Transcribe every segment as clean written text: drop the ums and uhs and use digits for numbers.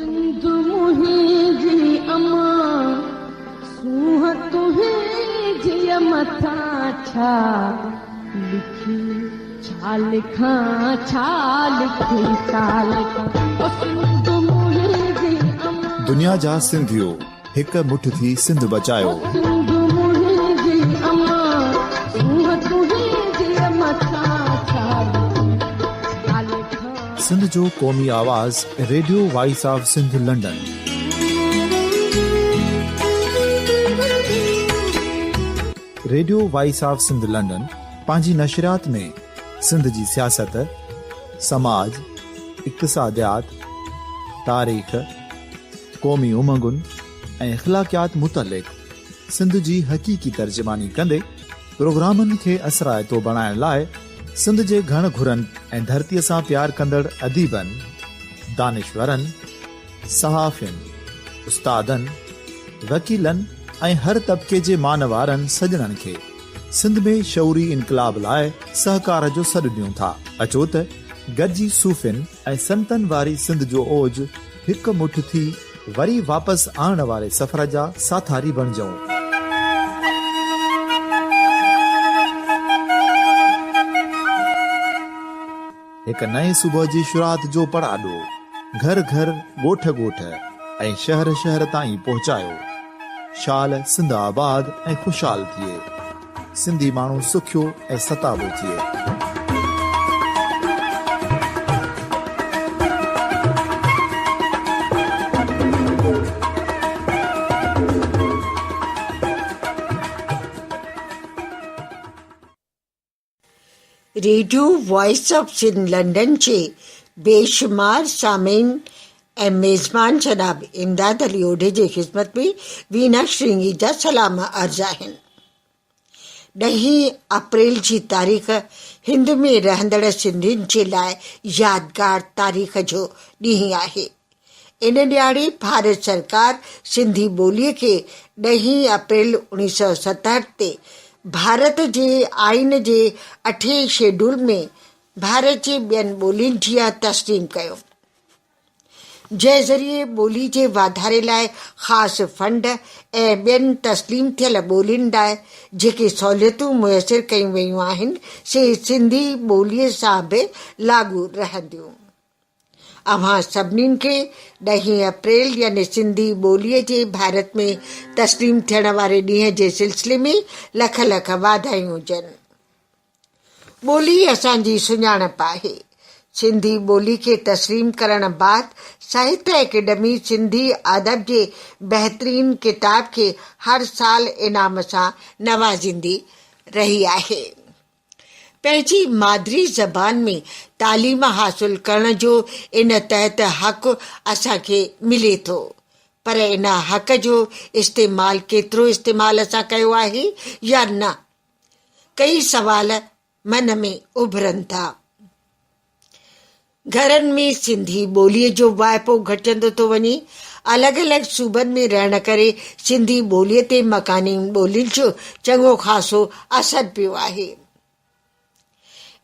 सिंध मुंहिंजी अमा सूंह तुंहिंजी मथां छा लिखी छा लिखां छा लिखी छा लिखां सिंध मुंहिंजी अमा। दुनिया जा सिंधियो हिक मुठ थी सिंध बचायो। सिंध मुंहिंजी अमा सूंह तुंहिंजी मथां छा लिखी छा लिखां। सिंध जो क़ौमी आवाज़ radio voice of Sindh London. Radio voice of Sindh London पंहिंजी नशरियात में सिंध जी सियासत, समाज, इक़्तिसादियात, तारीख़, क़ौमी उमंगुनि ऐं अख़लाक़ियात मुतलिक़ सिंध जी हक़ीक़ी तर्जुमानी कंदे प्रोग्रामनि खे असराइतो बणाइण लाइ सिंध जे घण घुरनि ऐं धरतीअ सां प्यार कंदड़ अदीबनि, दानिशवरनि, सहाफ़ियुनि, उस्तादनि, वकीलनि ऐं हर तबिके जे मानवारनि सजणनि खे सिंध में शऊरी इनकलाब लाइ सहकार जो सॾु ॾियूं था। अचो त गॾिजी सूफ़ियुनि ऐं संतनि वारी सिंध जो ओज हिक मुठ थी वरी वापसि आणण वारे सफ़र जा साथारी बणिजऊं। हिक नए सुबुह जी शुरूआत जो पड़ाॾो घर घर, ॻोठ ॻोठ ऐं शहर शहर ताईं पहुचायो। शाल सिंध आबाद ऐं ख़ुशहाल थिए, सिंधी माण्हू सुखियो ऐं सताबो थिए। Radio voice of Sindh London जे बेशुमार सामीन ऐं मेज़बान जनाब इमदाद अली ओढे जे ख़िदमत में वीना श्रींगी जा सलाम अर्ज़ आहिनि। 10 अप्रैल जी तारीख़ हिंद में रहंदड़ सिंधियुनि जे लाइ यादगार तारीख़ जो ॾींहुं आहे। इन ॾियारे भारत सरकार सिंधी ॿोलीअ खे 10 अप्रैल 1967 ते भारत जे आइन जे 8 शेड्यूल में भारत जे ॿियनि ॿोलियुनि जीअं तस्लीम कयो, जंहिं ज़रिए ॿोली जे वाधारे लाइ ख़ासि फंड ऐं ॿियनि तस्लीम थियल ॿोलियुनि लाइ जेके सहूलियतूं मुयसरु कयूं वयूं आहिनि से सिंधी ॿोलीअ सां बि लागू रहंदियूं। अव्हां सभिनीनि खे 10 अप्रैल यानी सिंधी ॿोलीअ जे भारत में तस्लीम थियण वारे ॾींहं जे सिलसिले में लख लख वाधायूं हुजनि। ॿोली असांजी सुञाणप आहे। सिंधी ॿोली खे तस्लीम करण बाद साहित्य अकेडमी सिंधी अदब जे बहितरीन किताब खे हर साल इनाम सां नवाज़ींदी रही आहे। पंहिंजी मादरी ज़बान में तालीम हासिल करण जो इन तहत हक़ असांखे मिले थो, पर इन हक़ जो इस्तेमालु केतिरो इस्तेमालु असां कयो आहे या न, कई सवाल मन में उभरनि था। घरनि में सिंधी ॿोलीअ जो वाइपो घटिजंदो थो वञे। अलॻि अलॻि सूबनि में रहण करे सिंधी ॿोलीअ ते मकानी ॿोलियुनि जो चङो ख़ासो असरु पियो आहे।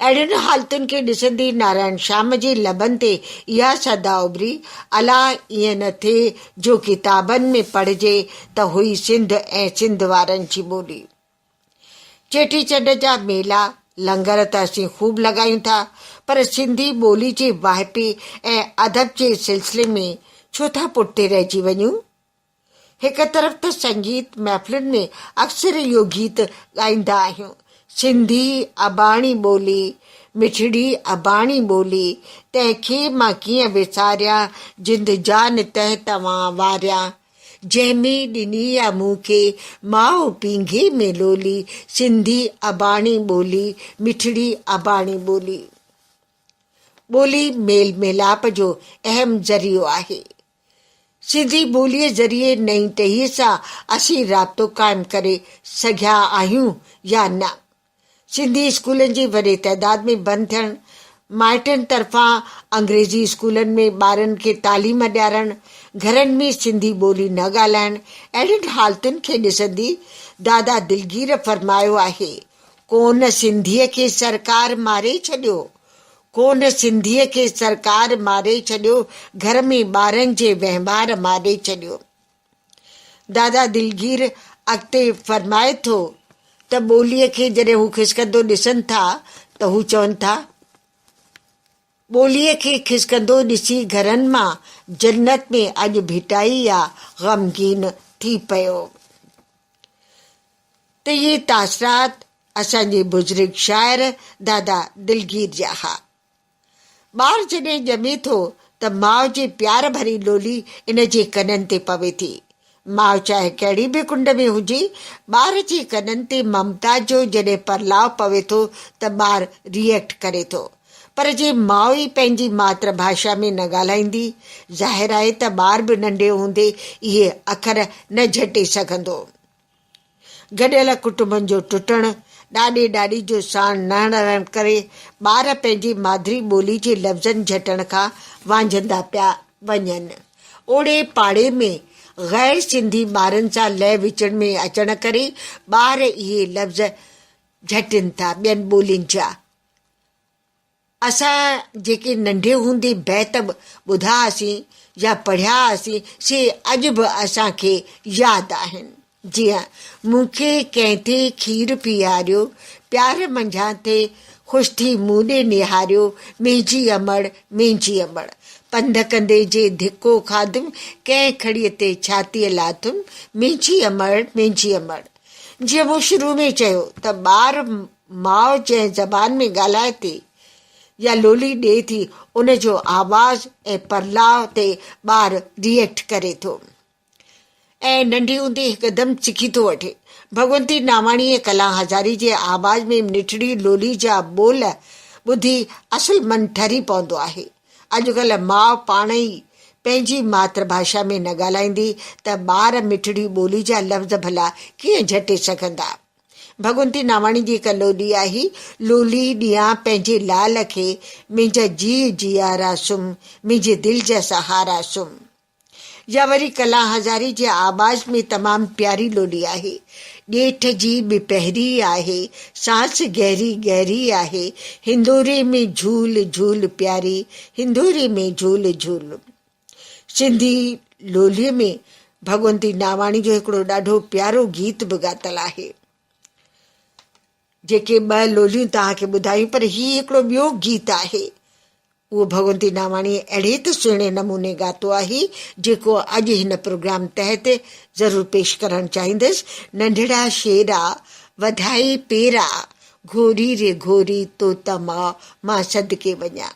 अहिड़ियुनि हालतुनि खे ॾिसंदे नारायण श्याम जे लबनि ते इहा सदा उभरी, अला ईअं न थिए जो किताबनि में पढ़िजे त हुई सिंध ऐं सिंध वारनि जी ॿोली। चेटीचंड जा मेला लंगर त असीं ख़ूब लॻायूं था, पर सिंधी ॿोली जे वाहिपे ऐं अदब जे सिलसिले में छो था पुठिते रहिजी वञूं। हिक तरफ़ त संगीत महफ़िलुनि में अक्सर इहो गीत ॻाईंदा आहियूं, सिंधी अबाणी ॿोली, मिठड़ी अबाणी ॿोली, तंहिंखे मां कीअं विसारियां, जिंद जान तह तव्हां वारियां, जंहिंमें ॾिनी या मूंखे माउ पींघे में लोली, सिंधी अबाणी ॿोली, मिठड़ी अबाणी ॿोली। ॿोली मेल मिलाप जो अहम ज़रियो आहे। सिंधी ॿोलीअ ज़रिए नई टहीअ सां असीं राब्तो क़ाइमु करे सघिया आहियूं या न। सिंधी स्कूलनि जी वॾे तइदाद में बंदि थियणु, माइटनि तरफ़ां अंग्रेज़ी स्कूलनि में ॿारनि खे तालीम ॾियारणु, घरनि में सिंधी ॿोली न ॻाल्हाइणु, अहिड़ियुनि हालतुनि खे ॾिसंदी दादा दिलगीर फरमायो आहे, कोन सिंधीअ खे सरकार मारे छॾियो, कोन सिंधीअ खे सरकार मारे छॾियो, घर में ॿारनि जे वहिंवार मारे छॾियो। दादा दिलगीर अॻिते फरमाए थो त ॿोलीअ खे जॾहिं हू खिसकंदो ॾिसनि था त हू चवनि था, ॿोलीअ खे खिसकंदो ॾिसी घरनि मां जन्नत में अॼु भिटाई आहे, ग़मगीन थी पियो। त इहे तासरात असांजे बुज़ुर्ग शाइर दादा दिलगीर जा हुआ। ॿार जॾहिं ॼमे थो त माउ जे प्यार भरी लोली इन जे कननि ते पवे थी। माउ चाहे कहिड़ी बि कुंड में हुजे, ॿार जे कननि ते ममता जो जॾहिं परलाव पवे थो त ॿार रिएक्ट करे थो। पर जे माउ ई पंहिंजी मातृभाषा में न ॻाल्हाईंदी, ज़ाहिर आहे त ॿार बि नंढे हूंदे इहे अखर न झटे सघंदो। गॾियल कुटुंबनि जो टुटणु, ॾाॾे ॾाॾी जो साण न रहण करे ॿार पंहिंजी मादिरी ॿोली जे लफ़्ज़नि झटण खां वांझंदा पिया वञनि। ओड़े पाड़े में गैर सिंधी ॿारनि सां लय विचण में अचण करे ॿार इहे लफ़्ज़ झटनि था ॿियनि ॿोलियुनि जा। असां जेके नंढे हूंदे बैत ॿुधा हुआसीं या पढ़िया हुआसीं, से अॼु बि असांखे यादि आहिनि। जीअं मूंखे कंहिं ते खीर पीआरियो, प्यार मंझां ते ख़ुशि थी मूं ॾे निहारियो, मुंहिंजी अमड़ मुंहिंजी अमड़, पंध कंदे जे धिको खाधुमि, कंहिं खड़ीअ ते छातीअ लाथुमि, मुंहिंजी अमड़ मुंहिंजी अमड़। जीअं मूं शुरू में चयो त ॿार माउ जंहिं ज़बान में ॻाल्हाए थी या लोली ॾिए थी, उन जो आवाज़ ऐं परलाव ते ॿार रिएक्ट करे थो ऐं नंढी हूंदे हिकदमि सिखी थो वठे। भगवंती नावाणीअ कला हज़ारी जे आवाज़ में मिठड़ी लोली जा ॿोल ॿुधी असुल मन ठरी पवंदो आहे। अॼुकल्ह माउ पाण ई पंहिंजी मातृभाषा में न ॻाल्हाईंदी त ॿार मिठड़ी ॿोली जा लफ़्ज़ भला कीअं झटे सघंदा। भगवंती नावाणी जी हिकु लोली आहे, लोली ॾियां पंहिंजे लाल खे, मुंहिंजा जी जियारा सुम, मुंहिंजे दिलि जा सहारा सुम। या वरी कला हज़ारी जे आवाज़ में तमामु प्यारी लोली आहे। ॼेठ जी ॿिपहरी आहे, सांस गहरी गहरी आहे, हिंदोरे में झूल झूल प्यारी, हिंदोरे में झूल झूल। सिंधी लोलीअ में भगवंती नावाणी जो हिकिड़ो ॾाढो प्यारो गीत बि ॻातल आहे। जेके ॿ लोलियूं तव्हांखे ॿुधायूं, पर हीउ हिकिड़ो ॿियो गीत आहे, उहो भगवंती नावाणी अहिड़े त सुहिणे नमूने ॻातो आहे जेको अॼु हिन प्रोग्राम तहत ज़रूरु पेश करणु चाहींदसि। नंढड़ा शेरा वधाए पेरा, घोरी रे घोरी तो तमा मां सदके वञा।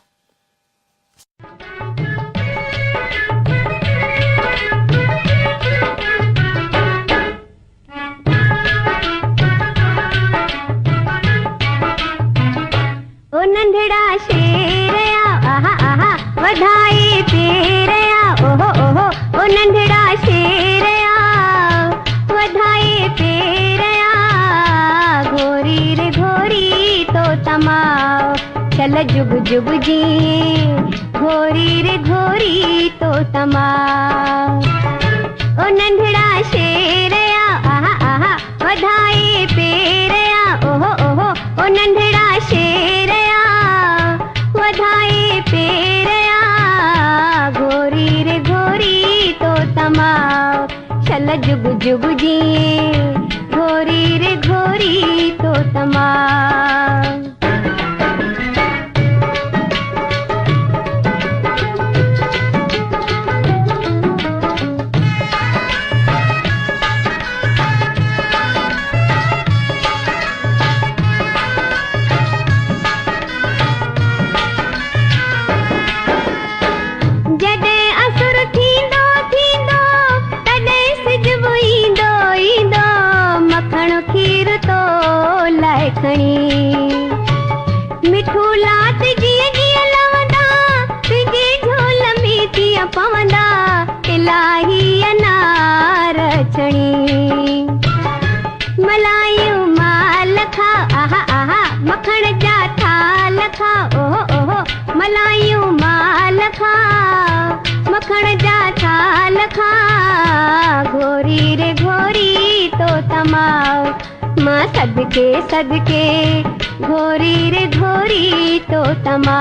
ओ नंढड़ा शेरया आहा आहा वधाए पेरया, ओहो ओहो ओ नंढड़ा शेरया वधाए पेरया, घोरी रे घोरी तो तमाओ चल जुग जुग जी, घोरी रे घोरी तो तमाओ। ओ नंढड़ा शेरया आहा आहा वधाए पेरया, ओहो ओहो ओ नंढड़ा शेरया वधाए पेरया, घोरी रे घोरी तो तमाओ चल जुग जुग जी, घोरी रे घोरी तो तमाओ। मिठू लात जीअं जीअं लवंदा, तुंहिंजी झोल में तीअं पवंदा, इलाही अनार छणी। मलायूं माल खा आहा आहा, मखण जा थाल खा, ओहो ओहो मलायूं माल खा, मखण जा थाल खा, घोरी रे घोरी तो तमाओ। मां सदके सदके घोरी रे घोरी तो तमा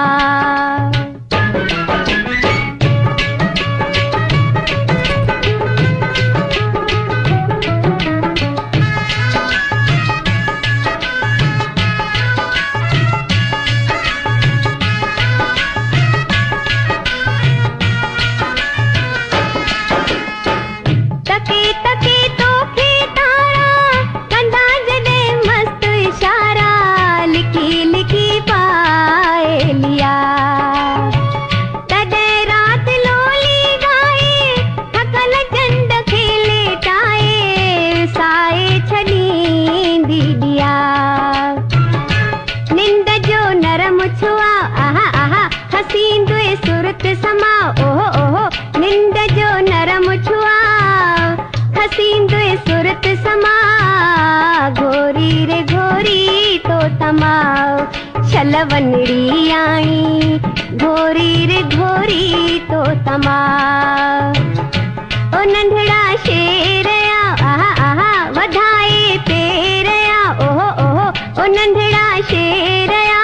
समा ओहो ओहो निंद जो नरम छुआ हसीन दुए सुरत समा घोरी रे घोरी तो तमा छलवनड़ी आई घोरी रे घोरी तो तमा ओ नंढड़ा शेरया आहा आहा वधाए पेरया ओहो ओहो ओ नंढड़ा शेरया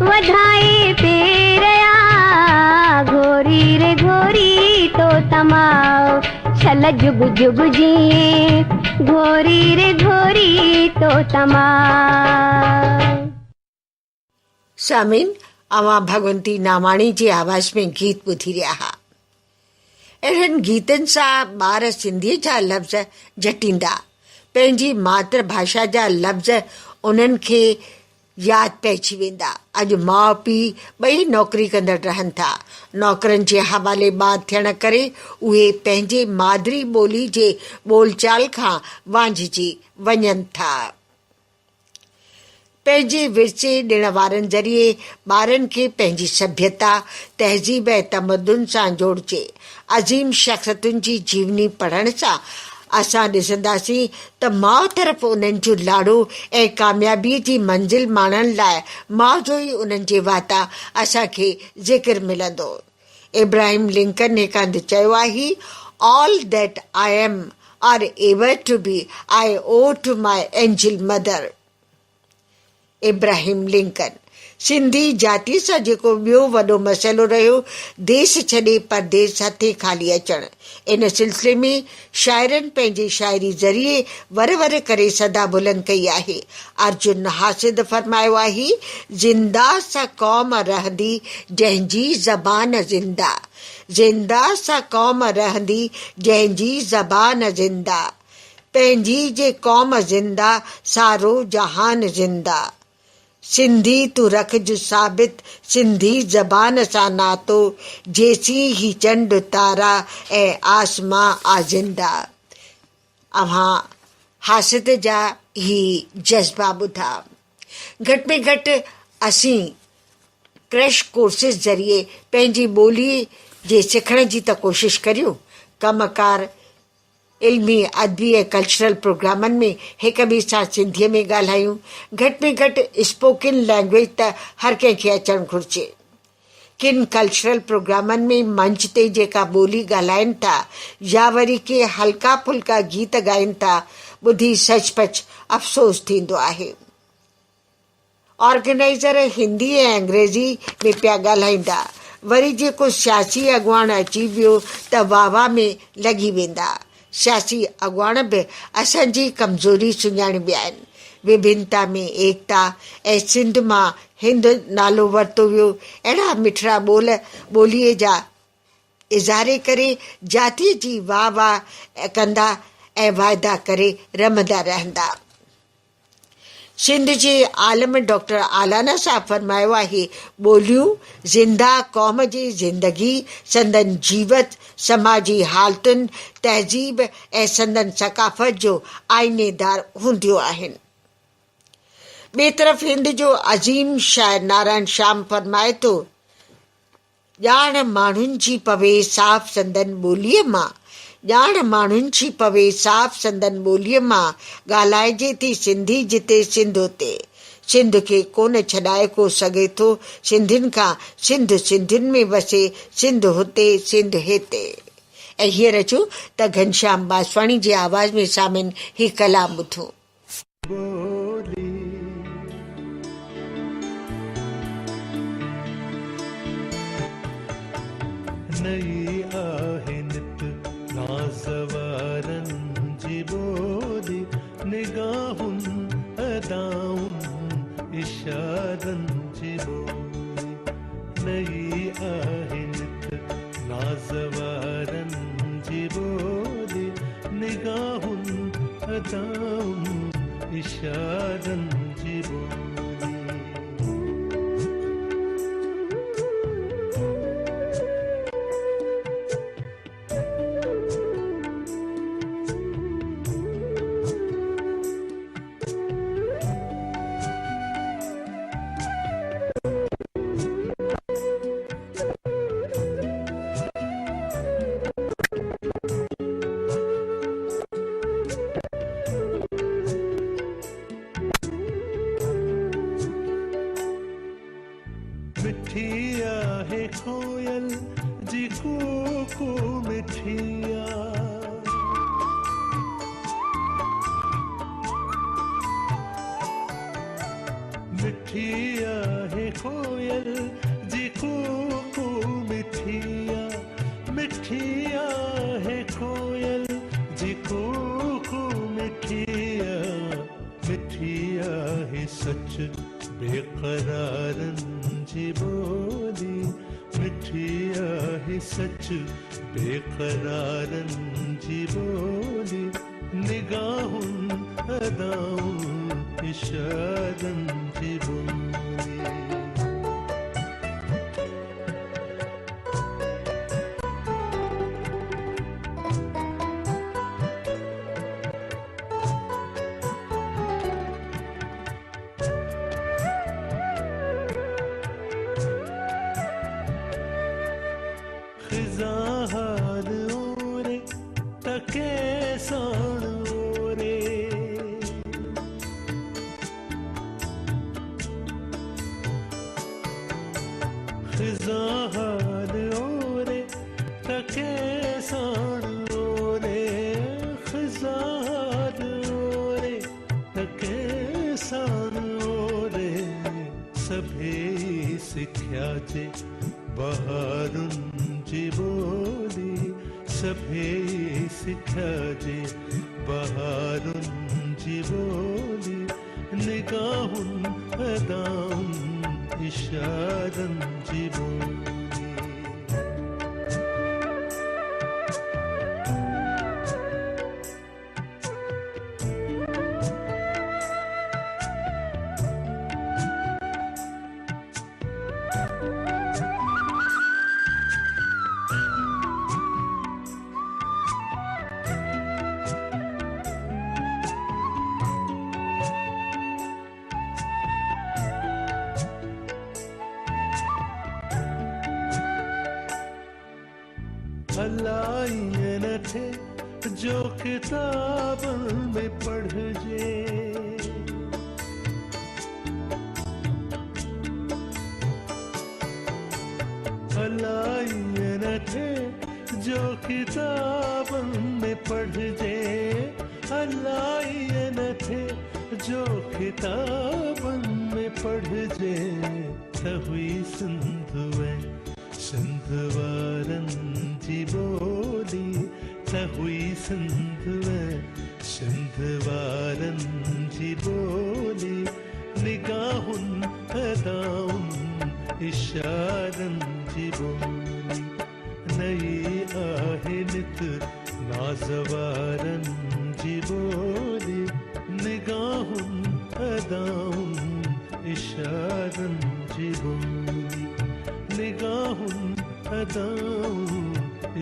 वधाए पेरया घोरी रे घोरी तो तमाओ छल जुग जुग जिए घोरी रे घोरी तो तमा सामिन अवां भगवंती नामाणी जी आवाज में गीत ॿुधी रहिया हुआ। अहिड़नि गीतनि सां ॿार सिंधीअ जा लफ़्ज़ झटींदा, पंहिंजी मातृभाषा जा लफ़्ज़ उन्हनि खे यादि पइजी वेंदा। अॼु माउ पीउ ॿई नौकरी कंदड़ रहनि था। नौकरनि जे हवाले ॿार थियण करे उहे पंहिंजे मादिरी ॿोली जे ॿोलचाल खां वांझिजी वञनि था। पंहिंजे विरसे ॾिण वारनि ज़रिए ॿारनि खे पंहिंजी सभ्यता तहज़ीब ऐं तमदुन सां जोड़जे। अज़ीम शख़्सियतुनि जी जीवनी पढ़ण सां असां ॾिसंदासीं त माउ तरफ़ उन्हनि जो लाड़ो ऐं कामयाबीअ जी मंज़िल माणण लाइ माउ जो ई उन्हनि जे वाता असांखे ज़िक्र मिलंदो। इब्राहिम लिंकन हिकु हंधि चयो आहे, all that I am or ever to be I owe to my angel mother. Ibrahim Lincoln. Sindhi जाति सां जेको ॿियो वॾो मसइलो रहियो, देश छॾे परदेस हथे खाली अचणु। इन सिलसिले में शाइरनि पंहिंजे शाइरी ज़रिए वर वर करे सदा बुलंद कई आहे। अर्जुन हासिद फरमायो आहे, ज़िंदा सा क़ौम रहंदी जंहिंजी ज़बान ज़िंदा, ज़िंदा सा क़ौम रहंदी जंहिंजी ज़बान ज़िंदा, पंहिंजी जे क़ौम ज़िंदा सारो जहान ज़िंदा। सिंधी तू रख जो साबित सिंधी ज़बान सां नातो, जेसी ही चंड तारा ऐं आसमां आज़िंदा। अव्हां हासिद जा ही जज़्बा ॿुधा। घटि में घटि असीं क्रैश कोर्सिस ज़रिए पंहिंजी ॿोली जे सिखण जी त कोशिश करियूं। कमकार इल्मी अदबी ऐं कल्चरल प्रोग्रामनि में हिक ॿिए सां सिंधीअ में ॻाल्हायूं। घटि में घटि स्पोकन लैंग्वेज त हर कंहिंखे अचणु घुरिजे। किन कल्चरल प्रोग्रामनि में मंच ते जेका ॿोली ॻाल्हाइनि था या वरी के हल्का फुल्का गीत ॻाइनि था, ॿुधी सचपच अफ़सोस थींदो आहे। ऑर्गेनाइज़र हिंदी ऐं अंग्रेज़ी में पिया ॻाल्हाईंदा, वरी जेको सियासी अॻुवान अची वियो त वाह वाह में लॻी वेंदा। सियासी अॻुवान बि असांजी कमज़ोरी सुञाणिबिया आहिनि। विभिन्नता में एकता ऐं सिंध मां हिंद नालो वरितो वियो। अहिड़ा मिठड़ा ॿोलीअ जा इज़ारे करे जातीअ जी वाह वाह कंदा ऐं वाइदा करे रमंदा रहंदा। सिंध जे आलम डॉक्टर आलाना साहब फरमायो आहे, ॿोलियूं ज़िंदा क़ौम जी ज़िंदगी, संदन जीवत, समाजी हालतुनि, तहज़ीब ऐं संदन सकाफ़त जो आइनेदार हूंदियूं आहिनि। ॿिए तरफ़ हिंद जो अज़ीम शाइर नारायण श्याम फरमाए थो, ॼाण माण्हुनि जी पवे साफ़ संदन ॿोलीअ मां, ॼाण माण्हुनि जी पवे साफ़ संदन ॿोलीअ मां, ॻाल्हाइजे थी सिंधी जिते सिंध हुते, सिंध खे कोन छॾाए को सघे थो सिंधियुनि खां, सिंध सिंधियुनि में वसे, सिंध हुते सिंध हिते। ऐं हींअर अचो त घनश्याम बासवाणी जी आवाज़ में सामिन ही कलाम ॿुधो। नई आहे नित नाज़वारनि जी ॿोली निगाहुनि अदाउनि इशारनि जी ॿोली नई आहे नित नाज़वारनि जी ॿोली निगाहुनि अदाउनि इशारनि जी ॿोली मिठी आहे कोयल जी कूकू मिठिया मिठी आहे कोयल जी कूकू मिठिया मिठी आहे कोयल जी कूकू मिठिया मिठी आहे सच बेकरारनि जी ॿोली मिठी आहे सच बेकरारनि जी ॿोली निगाहुनि अदाउनि इशारनि जी ॿोली हार ओरे तके साण ओरे खिजा हार ओरे तके साण ओरे खिजा हार ओरे तके साण ओरे सभे सिख्या जे बहारुनि जी ॿोली सभे सिख्या जे बहारुनि जी ॿोली निगाहुनि अदाउनि इशारनि जी ॿोली अलाए न थे जो किताबनि में पढ़जे अलाए न थे जो किताबनि में पढ़जे अलाए न थे जो किताबनि में पढ़जे त हुई सिंध वारनि जी ॿोली त हुई सिंध वारनि जी ॿोली निगाहुनि अदाउनि इशारनि जी ॿोली नई आहे नित नाज़वारनि जी ॿोली निगाहुनि अदाउनि इशारनि जी ॿोली निगाहुनि अदाउनि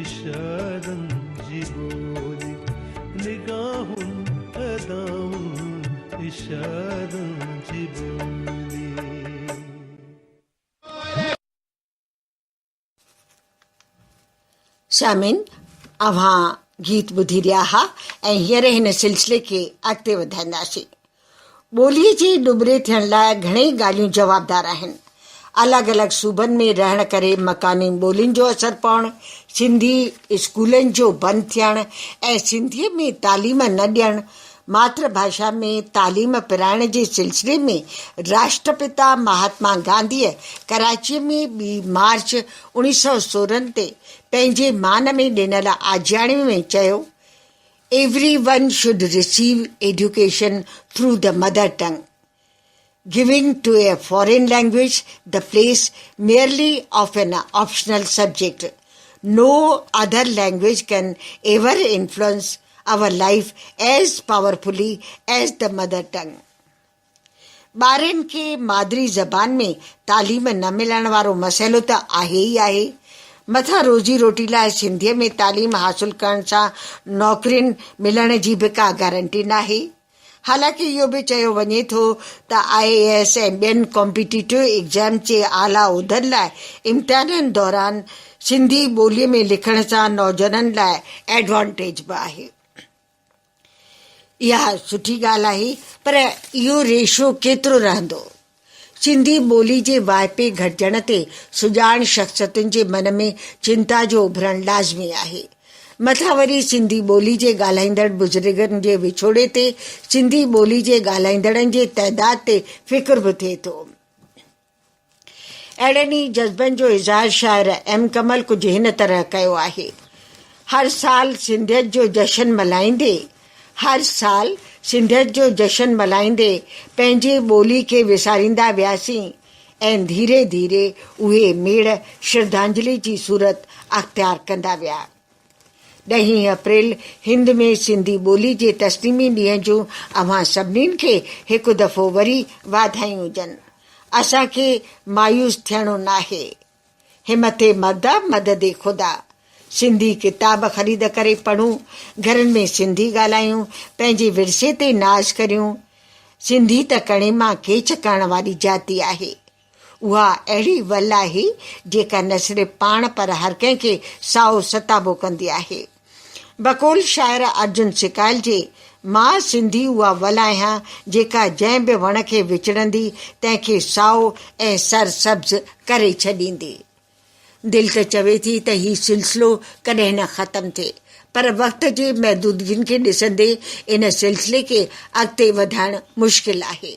इशारनि जी ॿोली निगाहुनि अदाउनि इशारनि जी ॿोली शामिन अव्हां गीत ॿुधी रहिया हुआ ऐं हींअर हिन सिलसिले खे अॻिते वधाईंदासीं। ॿोलीअ जे ॾुबरे थियण लाइ घणेई ॻाल्हियूं जवाबदार आहिनि। अलॻि अलॻि सूबनि में रहण करे मकानी ॿोलियुनि जो असरु पवणु, सिंधी स्कूलनि जो बंदि थियणु ऐं सिंधीअ में तालीम न ॾियणु, मातृभाषा में तालीम पिराइण जे सिलसिले में राष्ट्रपिता महात्मा गांधीअ कराचीअ में 2 मार्च 1916 ते पंहिंजे मान में ॾिनल आज्ञाणे में चयो, Everyone should receive education through the mother tongue, giving to a foreign language the place merely of an optional subject. No other language can ever influence our life as powerfully as the mother tongue. ॿारनि खे मादरी ज़बान में तालीम न मिलण वारो मसइलो त आहे ई आहे। मथां रोज़ी रोटी लाइ सिंधीअ में तालीम हासिल करण सां नौकरियुनि मिलण जी बि का गारंटी नाहे। हालांकि इहो बि चयो वञे थो त IAS ऐं ॿियनि कॉम्पिटिटिव एग्ज़ाम जे आला उहिदनि लाइ इम्तिहाननि दौरान सिंधी ॿोलीअ में लिखण सां नौजवाननि लाइ एडवांटेज बि आहे। इहा सुठी ॻाल्हि आहे, पर इहो रेशो केतिरो रहंदो? सिंधी ॿोली जे वाइपे घटिजण ते सुजाण शख़्सियतुनि जे मन में चिंता जो उभरणु लाज़मी आहे। मथां वरी सिंधी ॿोली जे ॻाल्हाईंदड़ बुज़ुर्गनि जे विछोड़े ते सिंधी ॿोली जे ॻाल्हाईंदड़नि जे तइदाद ते फ़िक्र बि थिए थो। अहिड़नि ई जज़्बनि जो इज़हार शाइर M कमल कुझु हिन तरह कयो आहे। हर साल सिंधियत जो जशन मल्हाईंदे पंहिंजे ॿोली खे विसारींदा वियासीं ऐं धीरे धीरे उहे मेड़ श्रद्धांजलि जी सूरत अख़्तियार कंदा विया। 10 अप्रैल हिंद में सिंधी ॿोली जे तस्लीमी ॾींहं जूं अव्हां सभिनीनि खे हिकु दफ़ो वरी वाधायूं हुजनि। असांखे मायूस थियणो नाहे। हिमते मर्दा मददे ख़ुदा। सिंधी किताब ख़रीद करे पढ़ूं, घरनि में सिंधी ॻाल्हायूं, पंहिंजे विरसे ते नाज़ करियूं। सिंधी त कणे मां केच करण वारी जाती आहे। उहा अहिड़ी वल आहे जेका न सिर्फ़ पाण पर हर कंहिंखे साओ सताबो कंदी आहे। बकौल शाइर अर्जुन सिकायल जे मां सिंधी उहा वल आहियां जेका जंहिं बि वण खे विचड़ंदी तंहिंखे साओ ऐं सरसब्ज़ करे छॾींदी। दिलि त चवे थी त हीउ सिलसिलो कॾहिं न ख़तमु थिए, पर वक़्त जे महदूदगियुनि खे ॾिसंदे इन सिलसिले खे अॻिते वधाइणु मुश्किल आहे।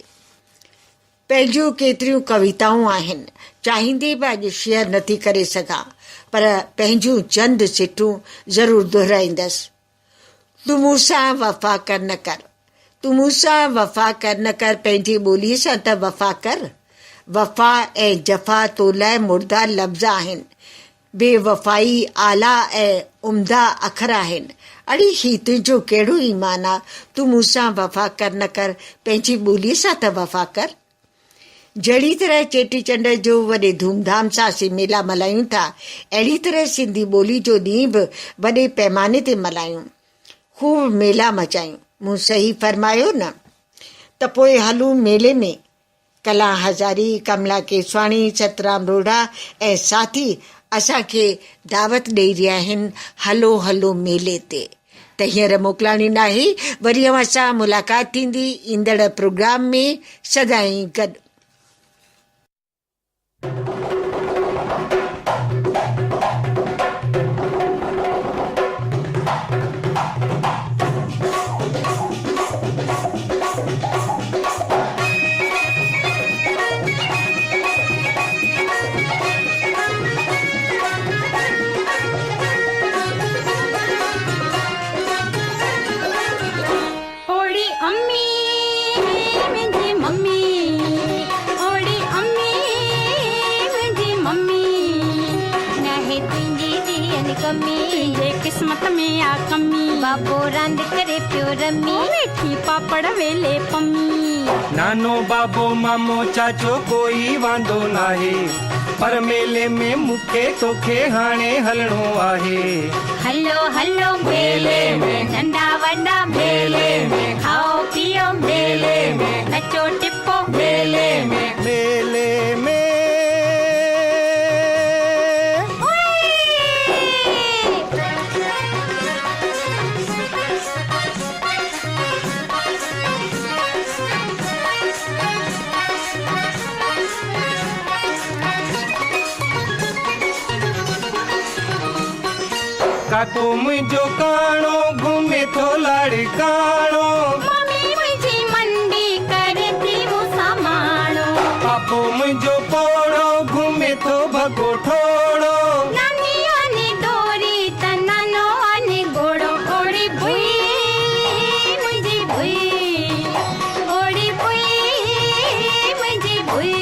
पंहिंजूं केतिरियूं कविताऊं आहिनि, चाहींदे बि अॼु शेयर नथी करे सघां, पर पंहिंजूं चंद सिटूं ज़रूरु दुहिराईंदसि। तूं मूंसां वफ़ा कर न कर, तूं मूंसां वफ़ा कर न कर, पंहिंजी ॿोलीअ सां त वफ़ा कर। वफ़ा ऐं जफ़ा तो लाइ मुर्दा लफ़्ज़ आहिनि, बेवफ़ाई आला ऐं उम्दा अखर आहिनि। अड़ी ही तुंहिंजो कहिड़ो ईमान आहे? तूं मूंसां वफ़ा कर न कर, पंहिंजी ॿोलीअ सां त वफ़ा कर। जहिड़ी तरह चेटीचंड जो वॾे धूमधाम सां असीं मेला मल्हायूं था, अहिड़ी तरह सिंधी ॿोली जो ॾींहुं बि वॾे पैमाने ते मल्हायूं, ख़ूब मेला मचायूं। मूं सही फरमायो न? त पोइ हलूं मेले में। कला हज़ारी, कमला केसवाणी, सतराम रोड़ा ऐं साथी असांखे दावत ॾेई रहिया आहिनि, हलो हलो मेले ते। त हींअर मोकिलाणी नाहे, वरी अव्हां सां मुलाक़ात थींदी ईंदड़ प्रोग्राम में। सदाईं गॾु। किस्मत में आ कमी, बाबो रांद करे पियो रमी, वेठी पापड़ वेले पमी। नानो बाबो मामो चाचो कोई वांदो नाहे, पर मेले में मूंखे तोखे हाणे हलणो आहे। हलो हलो मेले में, नंढा वॾा मेले में, खाओ पियो मेले में, नचो टिपो मेले में, मेले में काको मुंहिंजो काणो घुमे थो लाड़काणो मम्मी मुंहिंजी मंडी करे थी मूंसां माणो पापो मुंहिंजो पोड़ो घुमे थो भगो ठोड़ो नानी आने डोरी त नानो आने घोड़ो ओड़ी भुई मुंहिंजी भुई ओड़ी भुई मुंहिंजी भुई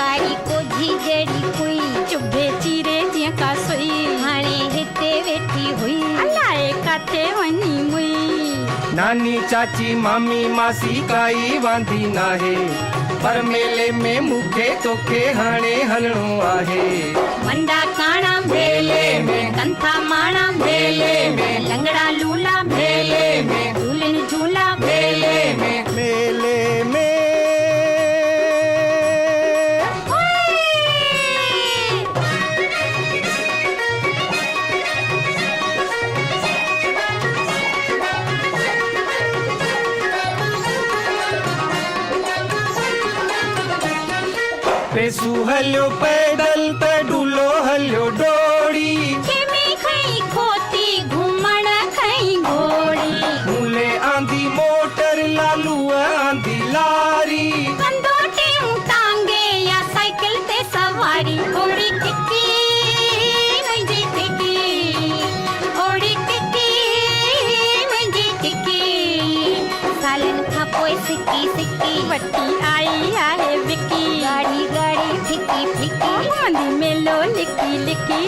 कारी कोझी जड़ी कोई चुभे चीरे जीअं का सुई हाणे हिते वेठी हुई अलाए काथे वञी मुई नानी चाची मामी मासी काई वांदी नाहे पर मेले में मूंखे तोखे हाणे हलणो आहे वंडा काणा मेले में कंथा माणा मेले में लंगड़ा लूला मेले में झूलन झूला मेले में मेले में पेसू हलियो पैदल त डुलो हलियो डोड़ी खेमे खई खोती घुमण खई घोड़ी मूले आंधी मोटर लालू आंधी लारी कंदो टेऊ टांगे या साइकिल ते सवारी ओड़ी टिकी मुंहिंजी टिकी ओड़ी टिकी मुंहिंजी टिकी सालन खां पोइ सिकी सिकी वठी आई आहे विकी गाड़ी गाड़ी फिकी फिकी वांदी मेलो लिकी लिकी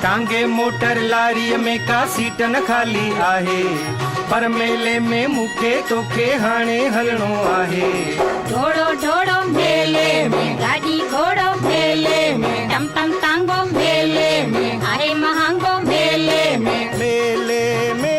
टांगे मोटर लारीअ में का सीट न खाली आहे पर मेले में मूंखे तोखे हाणे हलणो आहे ढोड़ो ढोड़ो मेले में गाड़ी घोड़ो मेले में टम टम टांगो मेले में आहे महांगो मेले में मेले में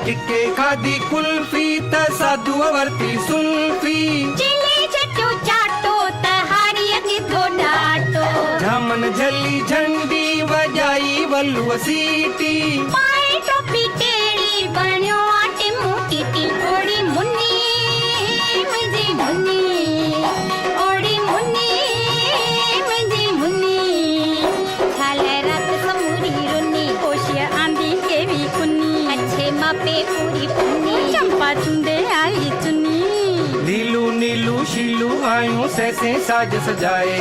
टिके खादी कुल्फी त साधुअ वरती सुल्फी चिले चटो चाटो त हारी अॻिथो ॾाटो झामन झली झंडी वॼाई वलुअ सीटी पाए टोपी टेड़ी बणियो आटे मोटी टी ओड़ी मुनी मुंहिंजी मुनी ओड़ी मुनी मुंहिंजी मुनी छाल रात समूरी रुनी कोशिय आंदी केवी कुनी अच्छे मापे पूरी पुनी चंपा चुंदे आई चुनी नीलू नीलू शीलू आयूं सैसे साज सजाए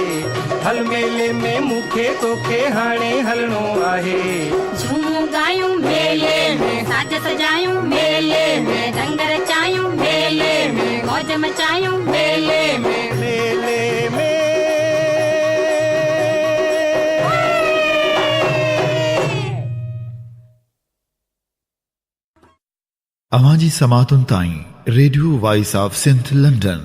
हल मेले में मूंखे तोखे हाणे हलणो आहे झूमूं गायूं मेले में साज सजायूं मेले में रंग रचायूं मेले में मौज मचायूं मेले में मेले में अवां जी समातुनि ताईं radio voice of Sindh London